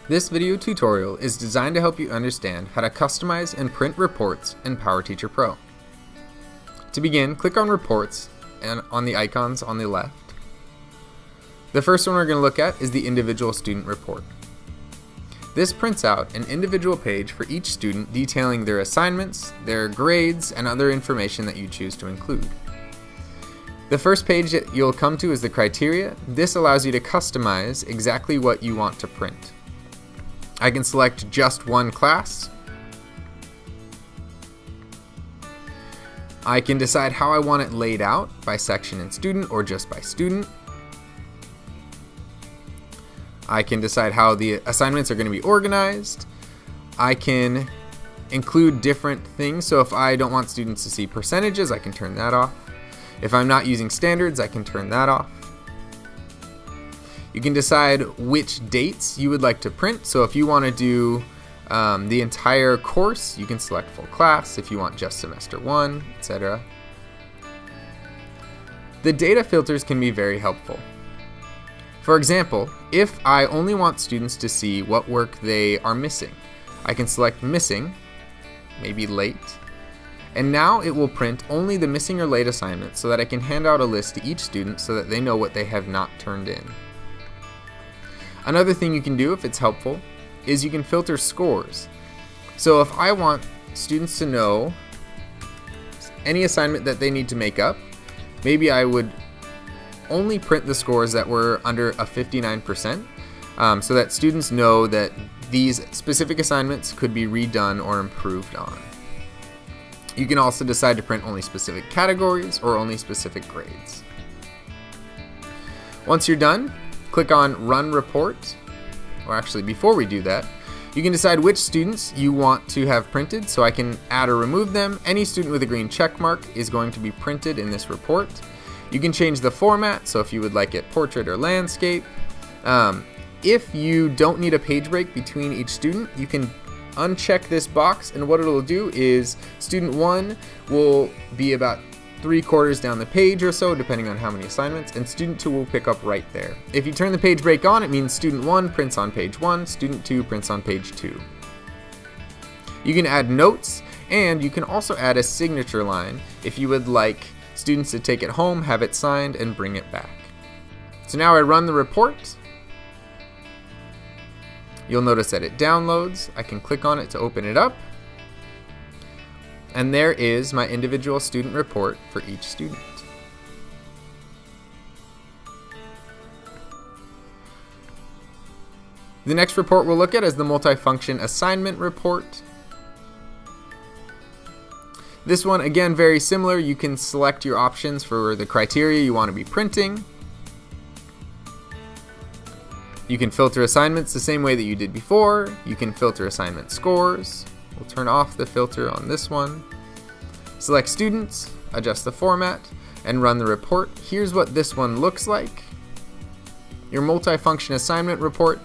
This video tutorial is designed to help you understand how to customize and print reports in PowerTeacher Pro. To begin, click on Reports and on the icons on the left. The first one we're going to look at is the individual student report. This prints out an individual page for each student detailing their assignments, their grades, and other information that you choose to include. The first page that you'll come to is the criteria. This allows you to customize exactly what you want to print. I can select just one class. I can decide how I want it laid out, by section and student or just by student. I can decide how the assignments are going to be organized. I can include different things, so if I don't want students to see percentages, I can turn that off. If I'm not using standards, I can turn that off. You can decide which dates you would like to print, so if you want to do the entire course, you can select full class. If you want just semester 1, etc. The data filters can be very helpful. For example, if I only want students to see what work they are missing, I can select missing, maybe late, and now it will print only the missing or late assignments so that I can hand out a list to each student so that they know what they have not turned in. Another thing you can do, if it's helpful, is you can filter scores. So if I want students to know any assignment that they need to make up, maybe I would only print the scores that were under a 59%, so that students know that these specific assignments could be redone or improved on. You can also decide to print only specific categories or only specific grades. Once you're done, click on Run Report, or actually before we do that, you can decide which students you want to have printed, so I can add or remove them. Any student with a green check mark is going to be printed in this report. You can change the format, so if you would like it portrait or landscape. If you don't need a page break between each student, you can uncheck this box, and what it'll do is student 1 will be about 3/4 down the page or so, depending on how many assignments, and student 2 will pick up right there. If you turn the page break on, it means student 1 prints on page 1, student 2 prints on page 2. You can add notes, and you can also add a signature line if you would like students to take it home, have it signed, and bring it back. So now I run the report. You'll notice that it downloads. I can click on it to open it up. And there is my individual student report for each student. The next report we'll look at is the Multifunction assignment report. This one, again, very similar. You can select your options for the criteria you want to be printing. You can filter assignments the same way that you did before. You can filter assignment scores. We'll turn off the filter on this one. Select students, adjust the format, and run the report. Here's what this one looks like. Your multifunction assignment report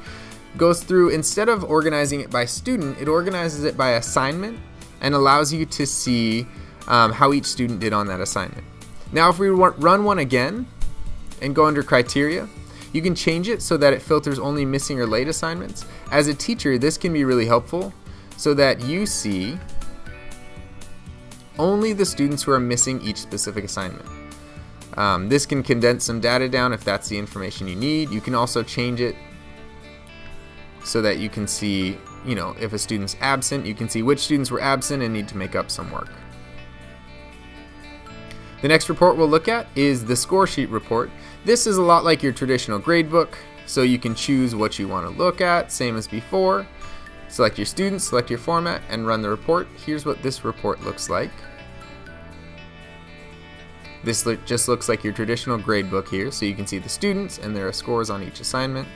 goes through, instead of organizing it by student, it organizes it by assignment and allows you to see how each student did on that assignment. Now if we run one again and go under criteria, you can change it so that it filters only missing or late assignments. As a teacher, this can be really helpful so that you see only the students who are missing each specific assignment. This can condense some data down if that's the information you need. You can also change it so that you can see, if a student's absent, you can see which students were absent and need to make up some work. The next report we'll look at is the score sheet report. This is a lot like your traditional gradebook, so you can choose what you want to look at, same as before. Select your students, select your format, and run the report. Here's what this report looks like. This just looks like your traditional gradebook here, so you can see the students and there are scores on each assignment.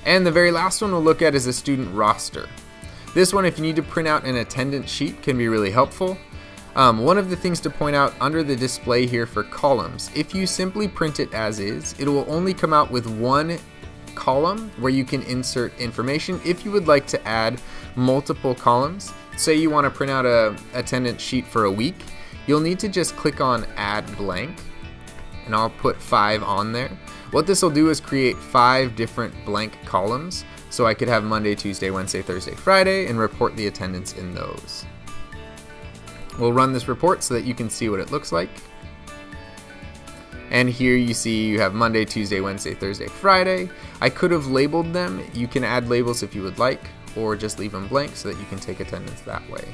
And the very last one we'll look at is a student roster. This one, if you need to print out an attendance sheet, can be really helpful. One of the things to point out under the display here for columns, if you simply print it as is, it will only come out with one column where you can insert information. If you would like to add multiple columns, say you want to print out a attendance sheet for a week, you'll need to just click on Add Blank, and I'll put 5 on there. What this will do is create 5 different blank columns so I could have Monday, Tuesday, Wednesday, Thursday, Friday, and report the attendance in those. We'll run this report so that you can see what it looks like. And here you see you have Monday, Tuesday, Wednesday, Thursday, Friday. I could have labeled them. You can add labels if you would like, or just leave them blank so that you can take attendance that way.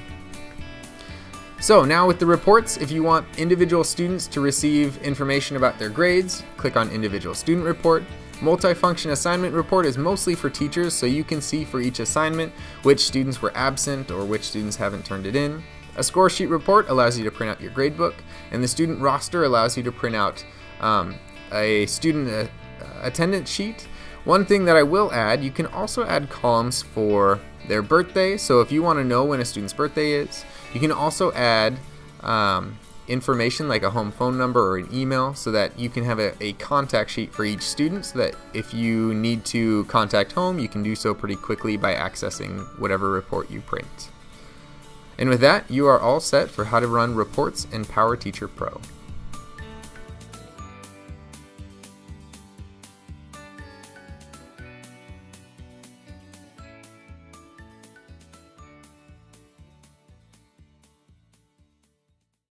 So now with the reports, if you want individual students to receive information about their grades, click on Individual Student Report. Multifunction Assignment Report is mostly for teachers, so you can see for each assignment which students were absent or which students haven't turned it in. A Score Sheet Report allows you to print out your gradebook, and the Student Roster allows you to print out a student attendance sheet. One thing that I will add, you can also add columns for their birthday. So if you want to know when a student's birthday is, you can also add information like a home phone number or an email so that you can have a contact sheet for each student, so that if you need to contact home, you can do so pretty quickly by accessing whatever report you print. And with that, you are all set for how to run reports in PowerTeacher Pro.